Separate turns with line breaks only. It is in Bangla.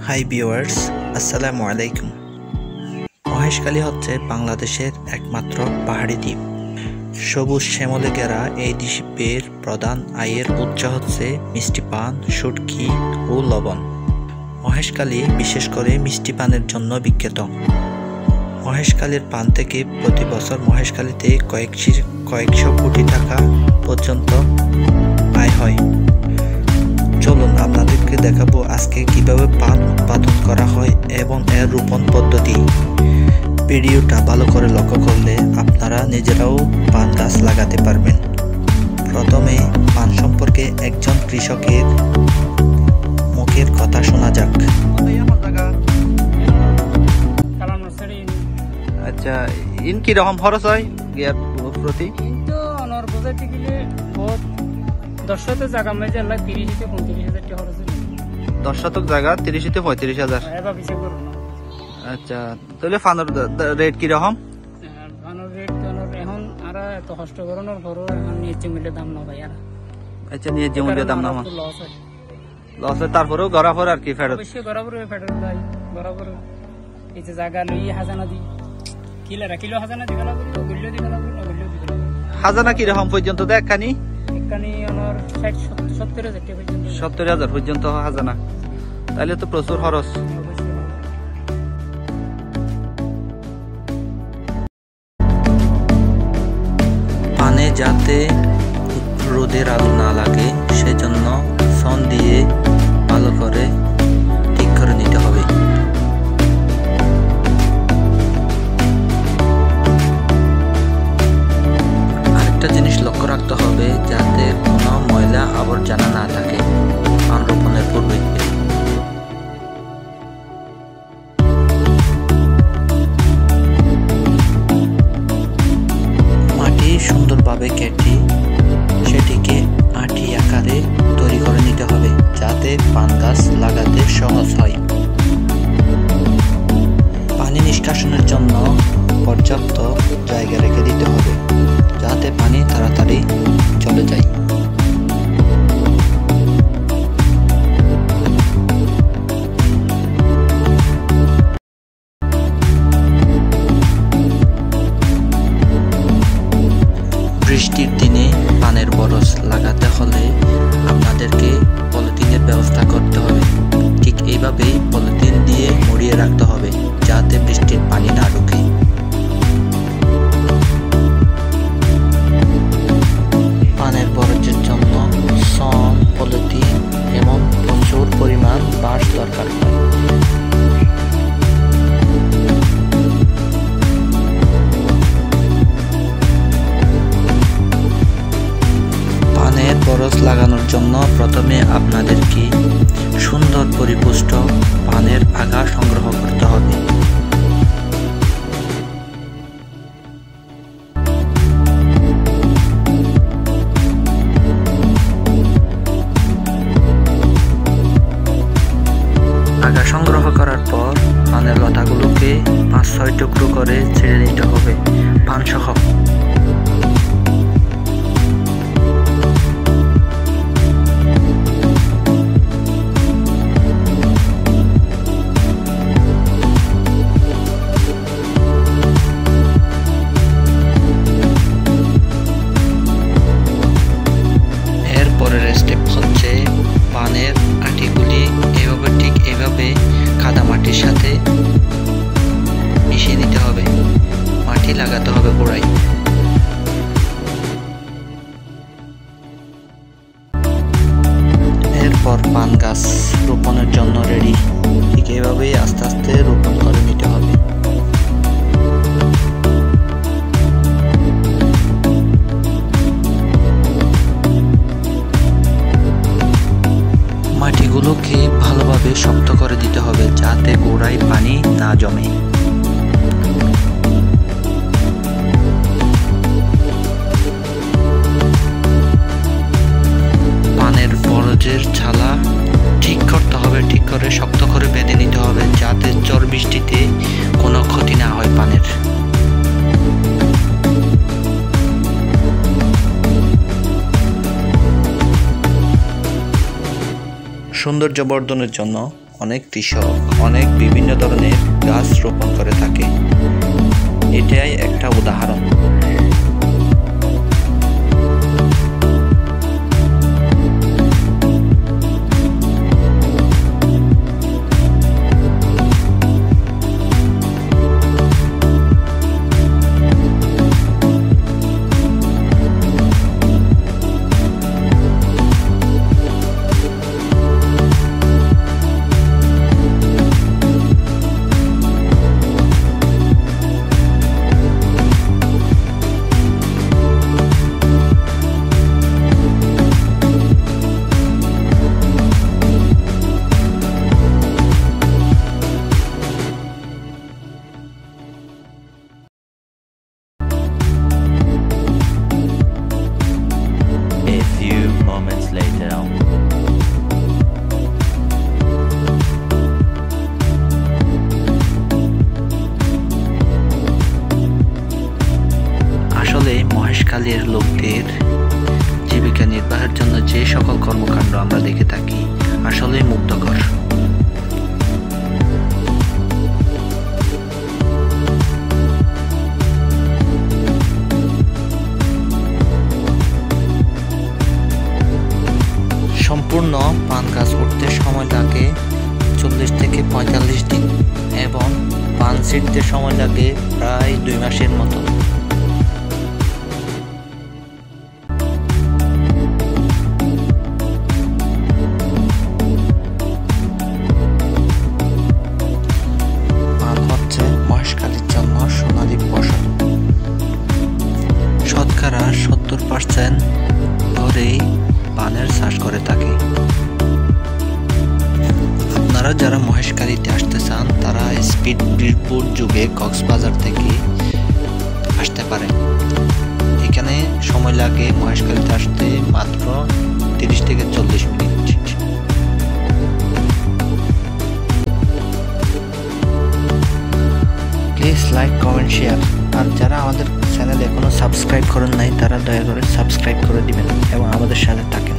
হাই ভিউয়ার্স, আসসালামু আলাইকুম। মহেশখালী হচ্ছে বাংলাদেশের একমাত্র পাহাড়ি দ্বীপ। সবুজ শ্যামলে ঘেরা এই দ্বীপের প্রধান আয়ের উৎস হচ্ছে মিষ্টি পান, শুটকি ও লবণ। মহেশখালী বিশেষ করে মিষ্টি পানের জন্য বিখ্যাত। মহেশখালীর পান থেকে প্রতি বছর মহেশখালীতে কয়েকশো কোটি টাকা পর্যন্ত আয় হয়। চলুন আপনাদেরকে দেখাবো আজকে কিভাবে পান উৎপাদন করা হয় এবং এর রোপণ পদ্ধতি। ভিডিওটা ভালো করে লক্ষ্য করলে আপনারা নিজেরাও পান গাছ লাগাতে পারবেন। প্রথমে পান সম্পর্কে একজন কৃষকের মুখের কথা শোনা যাক। আচ্ছা, ইন কি রকম খরচ হয় প্রতি?
কিন্তু অনর বোঝাইতে গেলে বহুত 10 শতক জায়গা মেজে 30 থেকে 35,000 টাকা খরচ হয়।
10 শতক জায়গা 30 থেকে 35,000।
এবার বেশি করব না।
আচ্ছা, তাহলে ফানোর রেট কি রকম?
ফানোর রেট অনর এখন আর এত কষ্ট করানোর পরও এখন নিচে মিলে দাম না ভাই আর।
আচ্ছা, নিচে মিলে দাম না মানে
লস হয়।
লস হয়, তারপরেও গড়াফর আর কি ফেরত?
অবশ্যই গড়াফর ফেরত ভাই, গড়াফর এই যে জায়গা লই হাজানা দি কিলো হাজানা দিতে লাগবে, গল্লিও দিতে লাগবে, গল্লিও দিতে লাগবে।
হাজানা কি রকম পর্যন্ত দেখখানি?
এখানে অনর 60-70,000 টাকা পর্যন্ত।
70,000 পর্যন্ত হাজানা, তাহলে তো প্রচুর খরচ। পানে যাতে রোদের আলো না লাগে সেজন্য সন দিয়ে ভালো করে ঠিক করে নিতে হবে। আরেকটা জিনিস লক্ষ্য রাখতে হবে যাতে কোনো ময়লা আবর্জনা না থাকে পান রোপণের পূর্বে। মাটি সুন্দরভাবে কেটে সেটিকে আটি আকারে তৈরি করে নিতে হবে যাতে পান গাছ লাগাতে সহজ হয়। পানি নিষ্কাশনের জন্য পর্যাপ্ত জায়গা রেখে দিতে হবে যাতে পানি তাড়াতাড়ি চলে যায়। বৃষ্টির দিনে পানের বরজ লাগাতে হলে আপনাদেরকে পলিথিনের ব্যবস্থা করতে হবে। ঠিক এইভাবেই পলিথিন দিয়ে মুড়িয়ে রাখতে হবে যাতে বৃষ্টির পানি না ঢুকে। পানের বরজের জন্য সন, পলিথিন এবং প্রচুর পরিমাণ বাঁশ দরকার হয়। বরজ লাগানোর জন্য প্রথমে আপনাদেরকে সুন্দর পরিপুষ্ট পানের আগা সংগ্রহ করতে হবে। আগা সংগ্রহ করার পর পানের লতাগুলোকে 5-6 টুকরো করে ছেড়ে দিতে হবে পান সহ। পানের আটিগুলি ঠিক এভাবে কাদা মাটির সাথে মিশিয়ে নিতে হবে। মাটি লাগাতে হবে গোড়ায়। এরপর পান গাছ রোপণের জন্য রেডি। ঠিক এভাবেই আস্তে আস্তে রোপণ করে নিতে হবে। মাটিগুলোকে ভালোভাবে শক্ত করে দিতে হবে যাতে গোড়ায় পানি না জমে। পানের বরজের ছালা ঠিক করতে হবে, ঠিক করে শক্ত করে বেঁধে নিতে হবে যাতে ঝড় বৃষ্টিতে কোনো ক্ষতি না হয় পানের। সৌন্দর্য বর্ধনের জন্য অনেক কৃষক অনেক বিভিন্ন ধরনের গাছ রোপণ করে থাকে। এটাই একটা উদাহরণ। মহেশখালীর লোকদের জীবিকা নির্বাহের জন্য যে সকল কর্মকাণ্ড আমরা দেখে থাকি আসলে মুগ্ধকর। সম্পূর্ণ পান গাছ উঠতে সময় লাগে 40 থেকে 45 দিন এবং পান ছিঁড়তে সময় লাগে প্রায় 2 মাসের মতো। মহেশখালীর জন্য সোনালী ফসল। শতকরা 70% ধরেই পানের চাষ করে থাকে। আপনারা যারা মহেশখালীতে আসতে চান তারা স্পিড বোট যুগে কক্সবাজার থেকে আসতে পারেন। এখানে সময় লাগে মহেশখালীতে আসতে মাত্র 30 থেকে 40 minute. Please like, comment, share. আর যারা আমাদের চ্যানেল এখনো সাবস্ক্রাইব করেন নাই তারা দয়া করে সাবস্ক্রাইব করে দিবেন এবং আমাদের সাথে থাকেন।